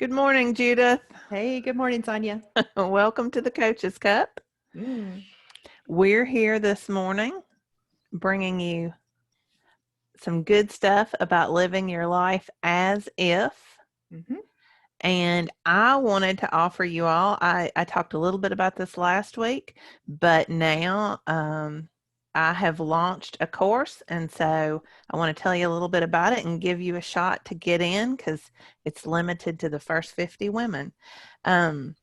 Good morning, Judith. Hey, good morning, Sonia. Welcome to the Coach's Cup. Mm. We're here this morning bringing you some good stuff about living your life as if. Mm-hmm. And I wanted to offer you all, I talked a little bit about this last week, but now I have launched a course. And so I want to tell you a little bit about it and give you a shot to get in because it's limited to the first 50 women. I've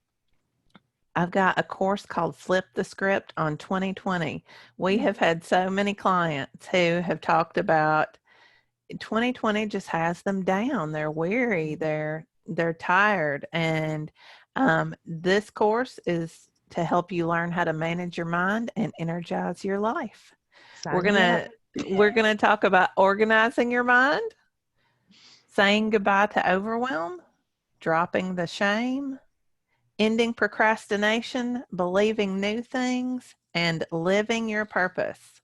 got a course called Flip the Script on 2020. We have had so many clients who have talked about 2020 just has them down. They're weary, they're tired, and this course is to help you learn how to manage your mind and energize your life. We're Sign me up. gonna we're gonna talk about organizing your mind, saying goodbye to overwhelm, dropping the shame, ending procrastination, believing new things, and living your purpose.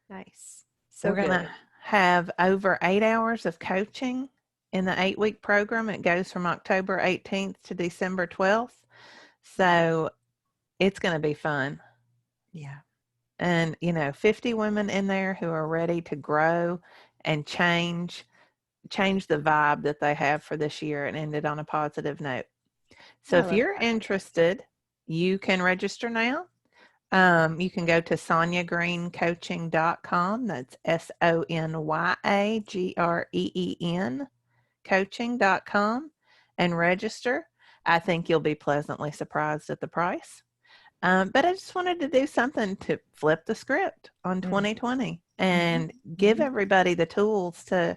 Nice. So We're going good. to have over 8 hours of coaching in the 8-week program. It goes from October 18th to December 12th. So it's going to be fun. Yeah. And, 50 women in there who are ready to grow and change the vibe that they have for this year and end it on a positive note. So I if love you're that. interested, you can register now. You can go to SonyaGreenCoaching.com. That's SonyaGreen coaching.com and register. I think you'll be pleasantly surprised at the price. But I just wanted to do something to flip the script on 2020 and give everybody the tools to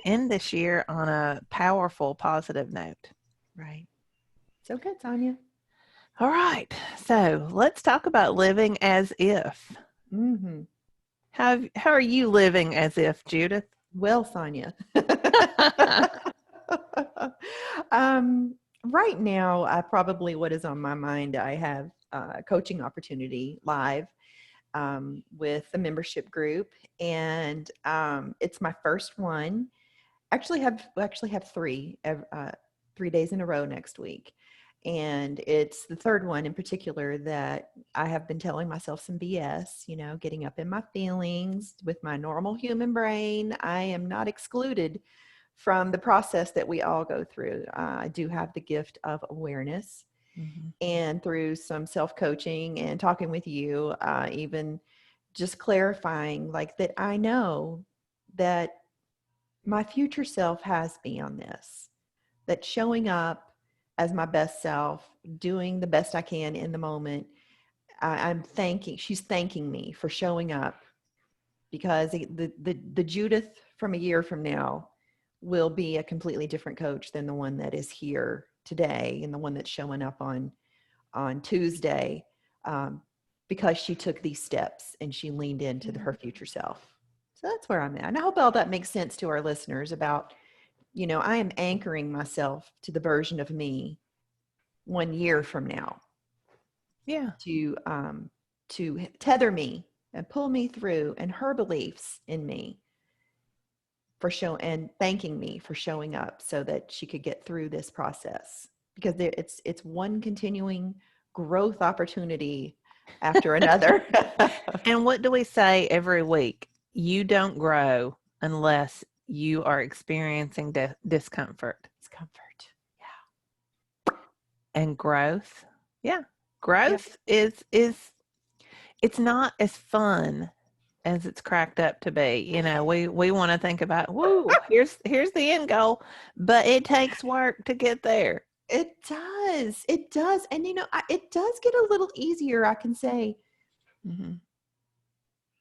end this year on a powerful, positive note. Right. So good, Sonia. All right. So let's talk about living as if. Mm-hmm. How are you living as if, Judith? Well, Sonia. Right now, probably what is on my mind, I have a coaching opportunity live with the membership group, and it's my first one. We actually have 3 days in a row next week. And it's the third one in particular that I have been telling myself some BS, getting up in my feelings with my normal human brain. I am not excluded from the process that we all go through. I do have the gift of awareness. Mm-hmm. And through some self-coaching and talking with you, even just clarifying like that, I know that my future self has me on this, that showing up as my best self, doing the best I can in the moment, she's thanking me for showing up, because the Judith from a year from now will be a completely different coach than the one that is here today and the one that's showing up on Tuesday, because she took these steps and she leaned into her future self. So that's where I'm at. And I hope all that makes sense to our listeners about, I am anchoring myself to the version of me 1 year from now. Yeah. To tether me and pull me through, and her beliefs in me and thanking me for showing up so that she could get through this process, because it's one continuing growth opportunity after another. And what do we say every week? You don't grow unless you are experiencing discomfort. Discomfort. And growth. Yeah. Yeah. Growth is it's not as fun as it's cracked up to be. We want to think about, woo, here's the end goal, but it takes work to get there. It does. It does. And, it does get a little easier. I can say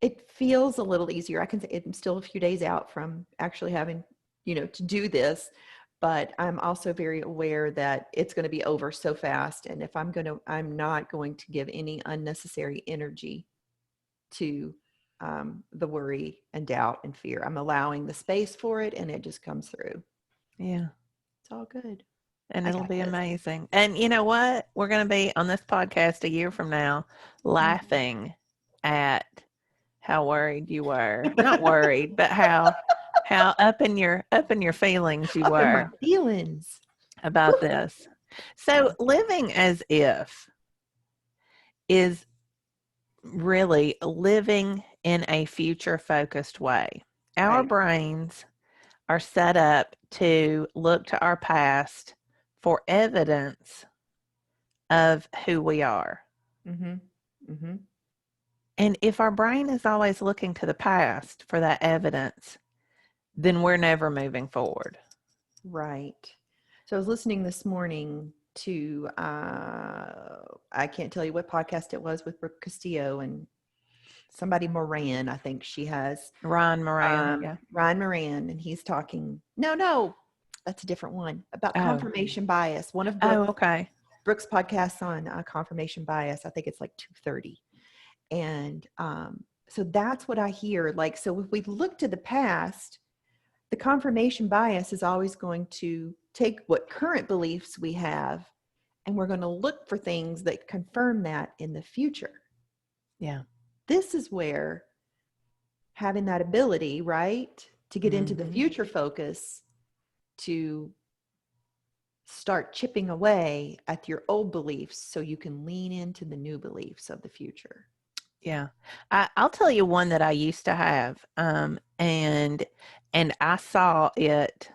it feels a little easier. I can say I'm still a few days out from actually having, to do this, but I'm also very aware that it's going to be over so fast. And if I'm not going to give any unnecessary energy to the worry and doubt and fear. I'm allowing the space for it, and it just comes through. Yeah. It's all good. And I it'll got be this. amazing. And you know what? We're going to be on this podcast a year from now laughing at how worried you were. Not worried, but how up in your feelings you Up in my were. feelings. about this. So living as if is really living in a future focused way. Our Right. brains are set up to look to our past for evidence of who we are. Mm-hmm. Mm-hmm. And if our brain is always looking to the past for that evidence, then we're never moving forward. Right. So I was listening this morning to I can't tell you what podcast it was with Brooke Castillo and somebody Moran, I think she has. Ryan Moran, yeah. Ryan Moran, and he's talking. No, that's a different one about Oh, confirmation bias. One of oh, okay. Brooke's podcasts on confirmation bias. I think it's like 230, and so that's what I hear. Like, so if we look to the past, the confirmation bias is always going to take what current beliefs we have, and we're going to look for things that confirm that in the future. Yeah. This is where having that ability, right, to get into the Mhm. future focus, to start chipping away at your old beliefs so you can lean into the new beliefs of the future. Yeah. I'll tell you one that I used to have, and I saw it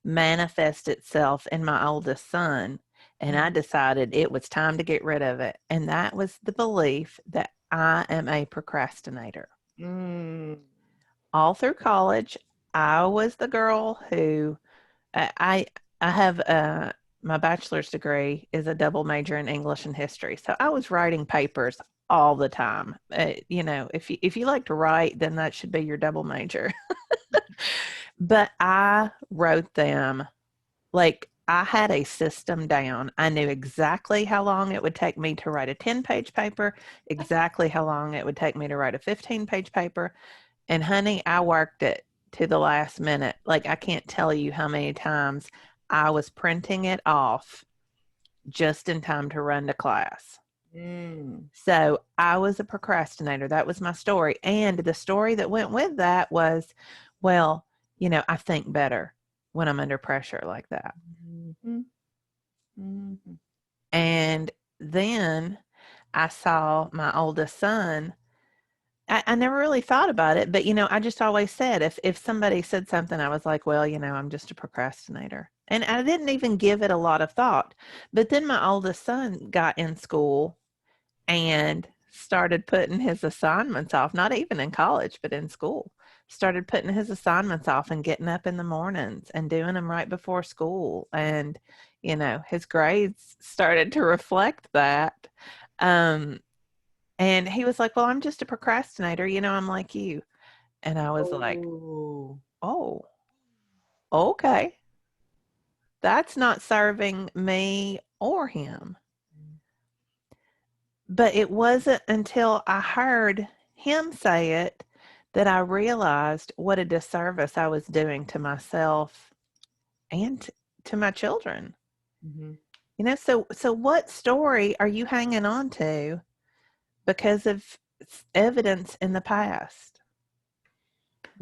manifest itself in my oldest son, and I decided it was time to get rid of it. And that was the belief that I am a procrastinator. Mm. All through college, I was the girl who I have my bachelor's degree is a double major in English and history. So I was writing papers all the time. If you like to write, then that should be your double major. But I wrote them like I had a system down. I knew exactly how long it would take me to write a 10-page paper, exactly how long it would take me to write a 15-page paper. And honey, I worked it to the last minute. Like I can't tell you how many times I was printing it off just in time to run to class. Mm. So I was a procrastinator. That was my story. And the story that went with that was, well, I think better when I'm under pressure like that. Mm-hmm. Mm-hmm. And then I saw my oldest son. I never really thought about it, but I just always said if somebody said something, I was like, well, I'm just a procrastinator. And I didn't even give it a lot of thought. But then my oldest son got in school and started putting his assignments off, not even in college, but in school. Started putting his assignments off and getting up in the mornings and doing them right before school. And, his grades started to reflect that. And he was like, well, I'm just a procrastinator. I'm like you. And I was like, Oh. oh, okay. That's not serving me or him. But it wasn't until I heard him say it that I realized what a disservice I was doing to myself and to my children. Mm-hmm. So what story are you hanging on to because of evidence in the past?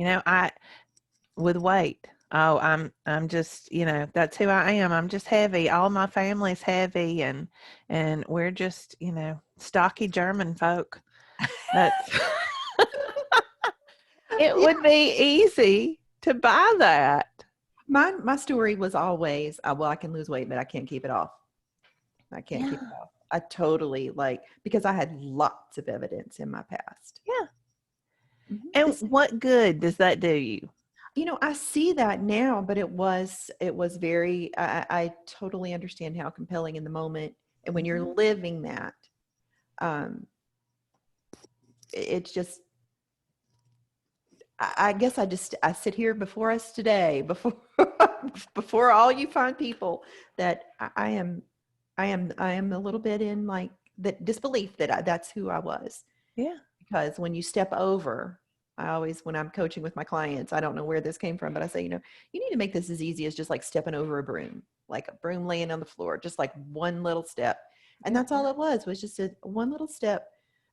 I with weight. Oh, I'm just, that's who I am. I'm just heavy. All my family's heavy and we're just, stocky German folk. That's it Yeah. would be easy to buy that. My story was always, well, I can lose weight, but I can't keep it off. I can't keep Yeah. it off. I totally because I had lots of evidence in my past. Yeah. Mhm. And what good does that do you? I see that now, but it was very, I totally understand how compelling in the moment. And when you're living that, um, it's just, I guess I sit here before us today, before all you fine people, that I am a little bit in like the disbelief that that's who I was. Yeah. Because when you step over, when I'm coaching with my clients, I don't know where this came from, but I say, you need to make this as easy as just like stepping over a broom, like a broom laying on the floor, just like one little step. And Yeah. that's all it was just one little step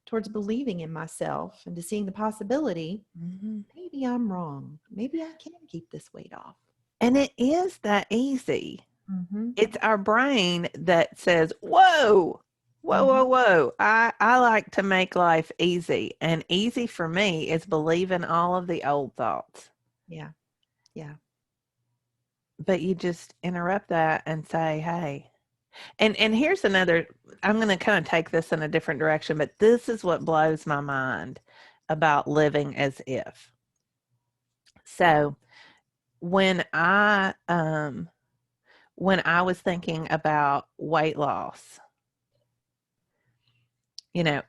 towards believing in myself and to seeing the possibility. Mm-hmm. Maybe I'm wrong. Maybe I can keep this weight off. And it is that easy. Mm-hmm. It's our brain that says, whoa, whoa, Mm-hmm. whoa, whoa. I like to make life easy. And easy for me is believing all of the old thoughts. Yeah. Yeah. But you just interrupt that and say, hey, and here's another, I'm going to kind of take this in a different direction, but this is what blows my mind about living as if. So when I was thinking about weight loss, you know,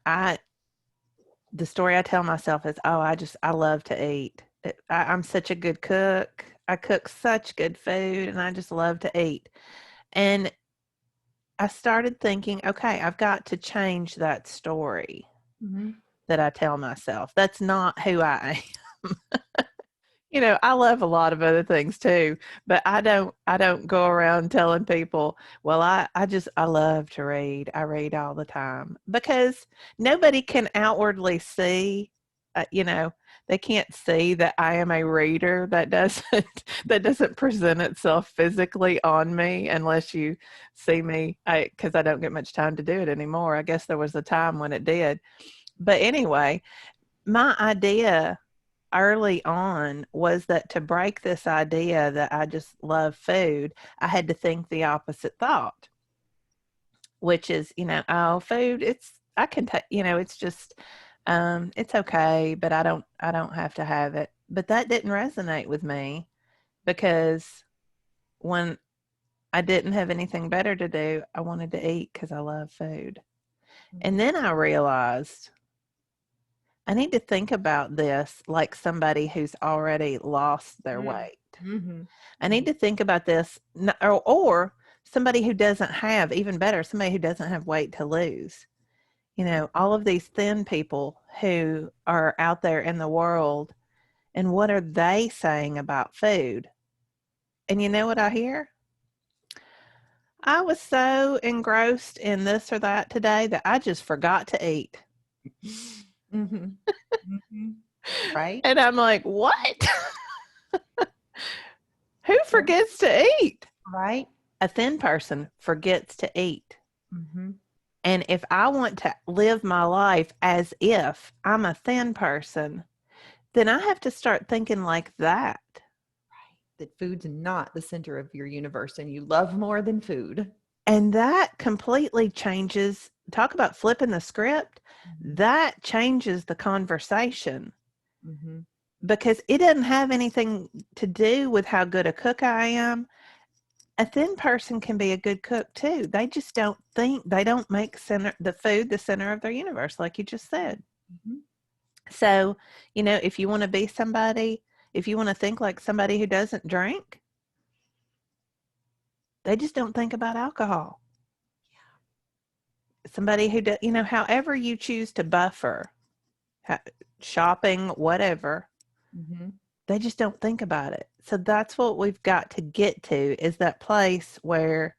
the story I tell myself is, oh, I love to eat. I'm such a good cook. I cook such good food and I just love to eat. And I started thinking, okay, I've got to change that story Mm-hmm. that I tell myself. That's not who I am. You know, I love a lot of other things too, but I don't go around telling people, well, I love to read. I read all the time because nobody can outwardly see, you know, they can't see that I am a reader. That doesn't present itself physically on me unless you see me, because I don't get much time to do it anymore. I guess there was a time when it did. But anyway, my idea early on was that to break this idea that I just love food, I had to think the opposite thought, which is, oh, food, I can take, it's just, it's okay, but I don't have to have it. But that didn't resonate with me because when I didn't have anything better to do, I wanted to eat because I love food. And then I realized I need to think about this like somebody who's already lost their weight. Mm-hmm. I need to think about this, or somebody who doesn't have, even better, somebody who doesn't have weight to lose. All of these thin people who are out there in the world, and what are they saying about food? And you know what I hear? I was so engrossed in this or that today that I just forgot to eat. Mm-hmm. Mm-hmm. Right. And I'm like, what? Who forgets to eat? Right. A thin person forgets to eat. Mm-hmm. And if I want to live my life as if I'm a thin person, then I have to start thinking like that. That food's not the center of your universe and you love more than food. And that completely changes, talk about flipping the script, that changes the conversation Mm-hmm. because it doesn't have anything to do with how good a cook I am. A thin person can be a good cook too. They just don't think, they don't make the food the center of their universe, like you just said. Mm-hmm. So, if you want to be somebody, if you want to think like somebody who doesn't drink, they just don't think about alcohol. Somebody who does, however you choose to buffer, shopping, whatever, Mm-hmm. they just don't think about it. So that's what we've got to get to, is that place where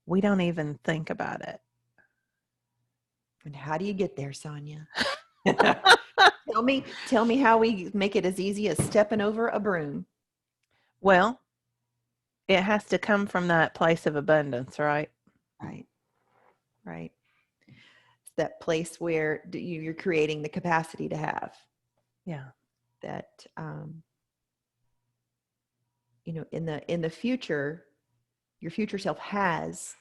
we don't even think about it. And how do you get there, Sonia? Tell me how we make it as easy as stepping over a broom. Well, it has to come from that place of abundance, right? Right. Right. It's that place where you're creating the capacity to have Yeah. that, in the future, your future self has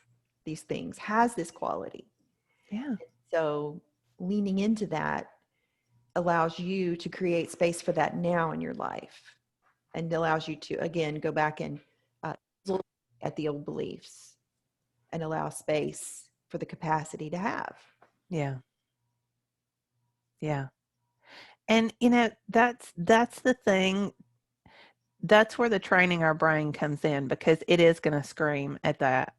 these things, has this quality. Yeah. So leaning into that allows you to create space for that now in your life, and allows you to, again, go back and look at the old beliefs and allow space for the capacity to have. Yeah. Yeah. And that's the thing. That's where the training our brain comes in, because it is going to scream at that.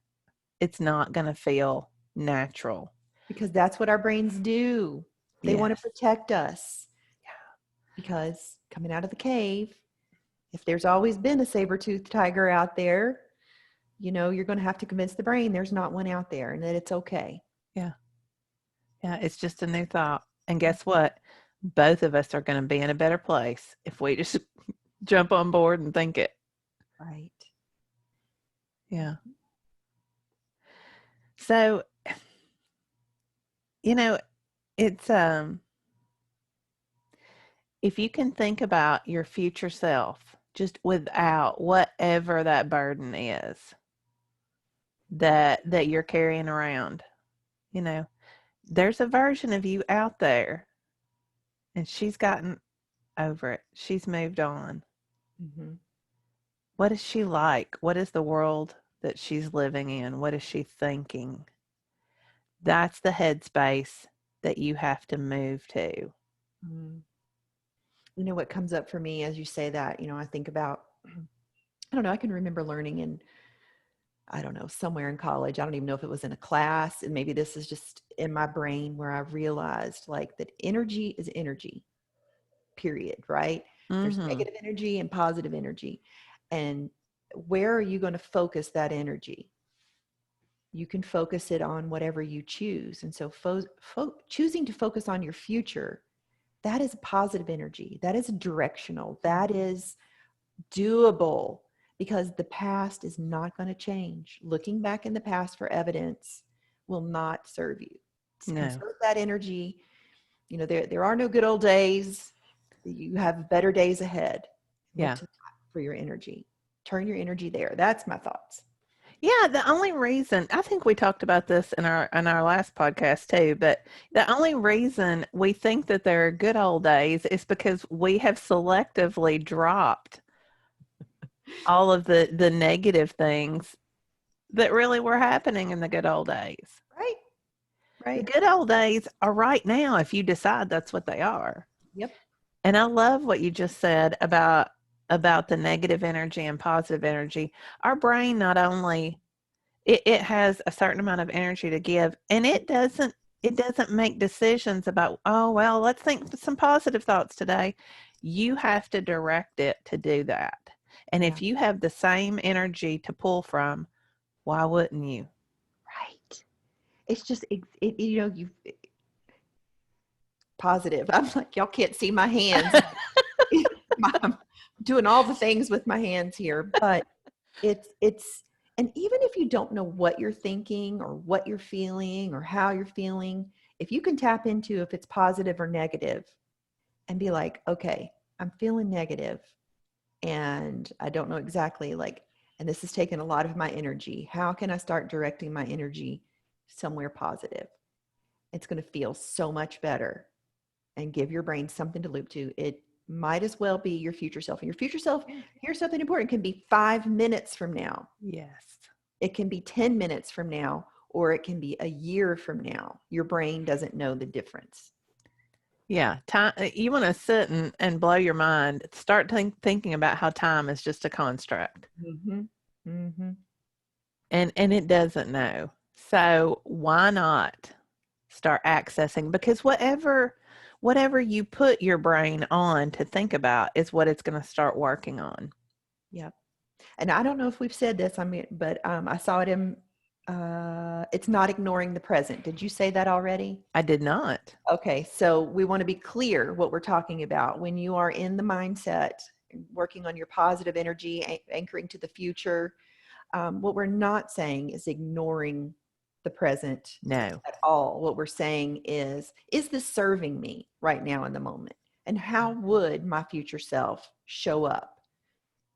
It's not going to feel natural. Because that's what our brains do. They want to Yes. protect us. Because coming out of the cave, if there's always been a saber-toothed tiger out there, you're going to have to convince the brain there's not one out there and that it's okay. Yeah. Yeah. It's just a new thought. And guess what? Both of us are going to be in a better place if we just jump on board and think it. Right. Yeah. So, you know, it's if you can think about your future self just without whatever that burden is that you're carrying around, you know, there's a version of you out there and she's gotten over it. She's moved on. Mhm. What is she like? What is the world that she's living in? What is she thinking? That's the headspace that you have to move to. Mm. You know what comes up for me as you say that, I think about, I don't know, I can remember learning in, I don't know, somewhere in college. I don't even know if it was in a class, and maybe this is just in my brain where I realized like that energy is energy, period, right? There's Mhm. negative energy and positive energy. And where are you going to focus that energy? You can focus it on whatever you choose. And so choosing to focus on your future, that is positive energy. That is directional. That is doable, because the past is not going to change. Looking back in the past for evidence will not serve you. No. Conserve that energy. There are no good old days. You have better days ahead. Look Yeah. to that for your energy. Turn your energy there. That's my thoughts. Yeah, the only reason I think we talked about this in our last podcast too, but the only reason we think that there are good old days is because we have selectively dropped all of the negative things that really were happening in the good old days. Right. The Right. good old days are right now if you decide that's what they are. Yep. And I love what you just said about the negative energy and positive energy. Our brain not only it has a certain amount of energy to give, and it doesn't make decisions about, oh well, let's think some positive thoughts today. You have to direct it to do that. And Yeah. if you have the same energy to pull from, why wouldn't you? Right. It's just, you positive. I'm like, y'all can't see my hands. I'm doing all the things with my hands here, but it's, and even if you don't know what you're thinking or what you're feeling or how you're feeling, if you can tap into if it's positive or negative and be like, okay, I'm feeling negative and I don't know exactly like, and this has taken a lot of my energy. How can I start directing my energy somewhere positive? It's going to feel so much better and give your brain something to loop to. It might as well be your future self. And your future self, here's something important, can be 5 minutes from now. Yes. It can be 10 minutes from now, or it can be a year from now. Your brain doesn't know the difference. Yeah. Time, you want to sit and blow your mind. Start thinking about how time is just a construct. Mm-hmm. Mm-hmm. And it doesn't know. So why not start accessing? Because whatever you put your brain on to think about is what it's going to start working on. Yep. And I don't know if we've said this, but I saw it in, it's not ignoring the present. Did you say that already? I did not. Okay, so we want to be clear what we're talking about. When you are in the mindset, working on your positive energy, anchoring to the future, what we're not saying is ignoring the present No. at all. What we're saying is this serving me right now in the moment? And how would my future self show up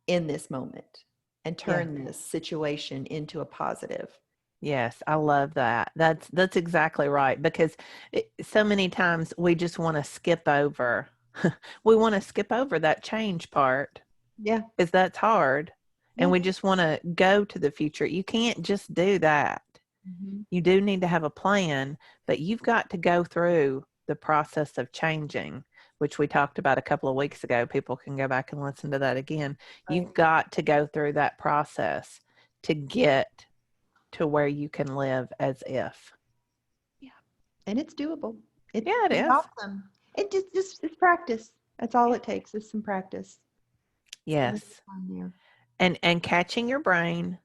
in this moment and Yeah. turn this situation into a positive? Yes, I love that. That's exactly right because so many times we just want to skip over. We want to skip over that change part Yeah. because that's hard, and Yeah. we just want to go to the future. You can't just do that. Mhm. You do need to have a plan, but you've got to go through the process of changing, which we talked about a couple of weeks ago. People can go back and listen to that again. Right. You've got to go through that process to get to where you can live as if. Yeah. And it's doable. It's Yeah, it pretty is. awesome. It just it's practice. That's all it takes is some practice. So you'll be Yes. fine there. And catching your brain,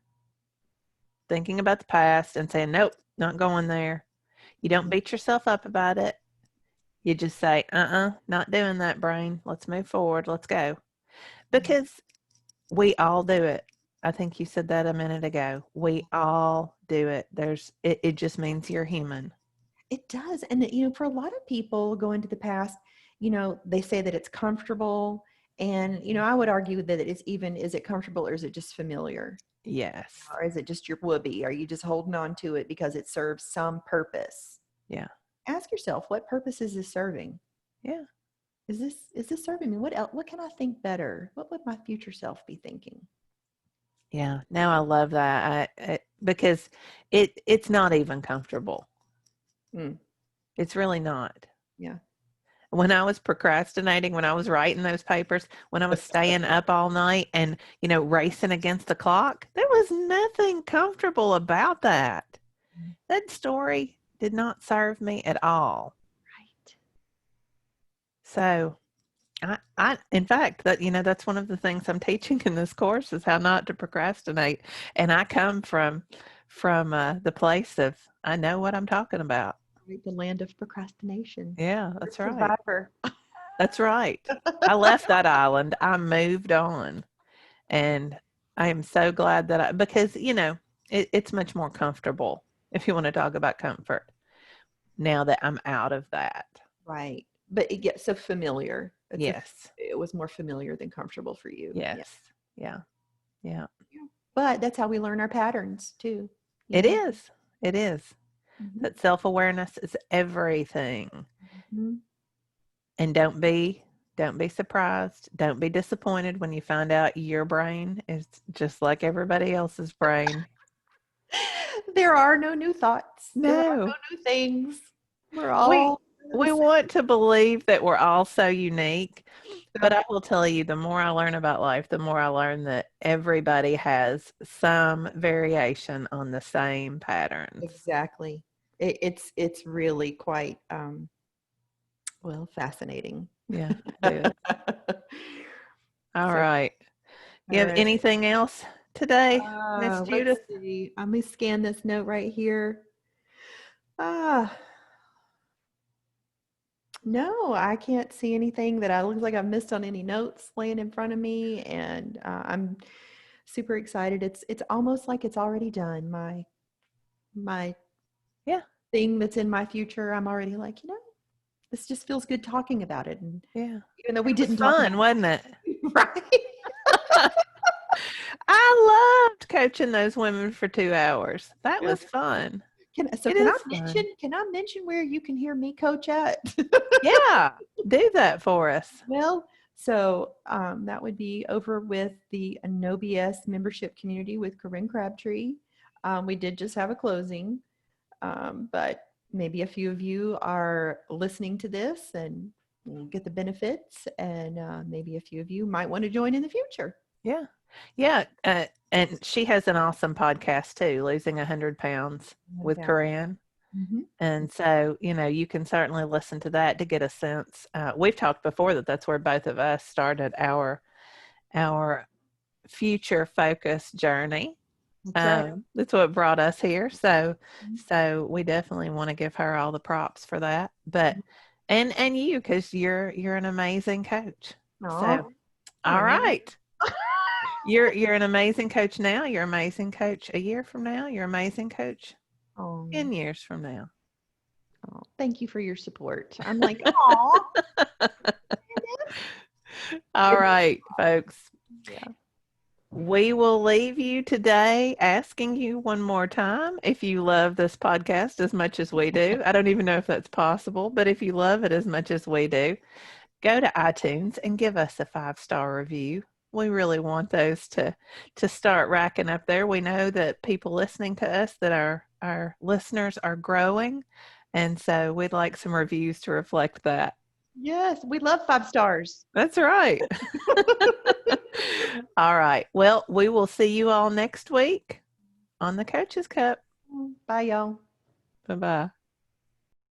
thinking about the past and saying, nope, not going there. You don't Mhm. beat yourself up about it. You just say, not doing that, brain. Let's move forward. Let's go. Yeah. Because we all do it. I think you said that a minute ago. We all do it. It just means you're human. It does. And, for a lot of people going to the past, they say that it's comfortable. And, I would argue that is it comfortable or is it just familiar? Yes. Or is it just your whoopee? Are you just holding on to it because it serves some purpose? Yeah. Ask yourself, what purpose is this serving? Yeah. Is this serving me? What else? What can I think better? What would my future self be thinking? Yeah. Now I love that. Because it's not even comfortable. Mm. It's really not. Yeah. When I was procrastinating, when I was writing those papers, when I was staying up all night and, racing against the clock, there was nothing comfortable about that. That story did not serve me at all. Right. So in fact, that's one of the things I'm teaching in this course is how not to procrastinate. And I come from the place of, I know what I'm talking about. The land of procrastination. Yeah, that's right. Survivor. That's right. I left that island. I moved on. And I am so glad that because, it's much more comfortable if you want to talk about comfort now that I'm out of that. Right. But it gets so familiar. Yes. It was more familiar than comfortable for you. Yes. Yeah. But that's how we learn our patterns too. It is. It is. Mm-hmm. That self-awareness is everything. Mm-hmm. And don't be surprised. Don't be disappointed when you find out your brain is just like everybody else's brain. There are no new thoughts. No. There are no new things. We're all we want to believe that we're all so unique. But I will tell you, the more I learn about life, the more I learn that everybody has some variation on the same patterns. Exactly. It's really quite fascinating. Yeah, it is. All right. You have anything else today, Miss Judith? Let's see. Let me scan this note right here. No, I can't see anything that looks like I've missed on any notes laying in front of me, and I'm super excited. It's almost like it's already done. My thing that's in my future, I'm already like, this just feels good talking about it. And even though we didn't talk fun, wasn't it? Right. I loved coaching those women for 2 hours. That was fun. Can I mention where you can hear me coach at? Yeah, do that for us. Well, so that would be over with the NoBS membership community with Corinne Crabtree. We did just have a closing, but maybe a few of you are listening to this and will get the benefits, and maybe a few of you might want to join in the future. Yeah. And she has an awesome podcast too, Losing 100 Pounds with Corinne. Mm-hmm. And so, you can certainly listen to that to get a sense. We've talked before that's where both of us started our future focused journey. That's what brought us here. So we definitely want to give her all the props for that. But and you, because you're an amazing coach. So all right. You're an amazing coach now. You're an amazing coach a year from now. You're an amazing coach 10 years from now. Oh, thank you for your support. I'm like, aw. All right, folks. Yeah. We will leave you today asking you one more time if you love this podcast as much as we do. I don't even know if that's possible, but if you love it as much as we do, go to iTunes and give us a 5-star review. We really want those to start racking up there. We know that people listening to us, that our listeners are growing. And so we'd like some reviews to reflect that. Yes, we love 5 stars. That's right. All right. Well, we will see you all next week on the Coach's Cup. Bye, y'all. Bye-bye.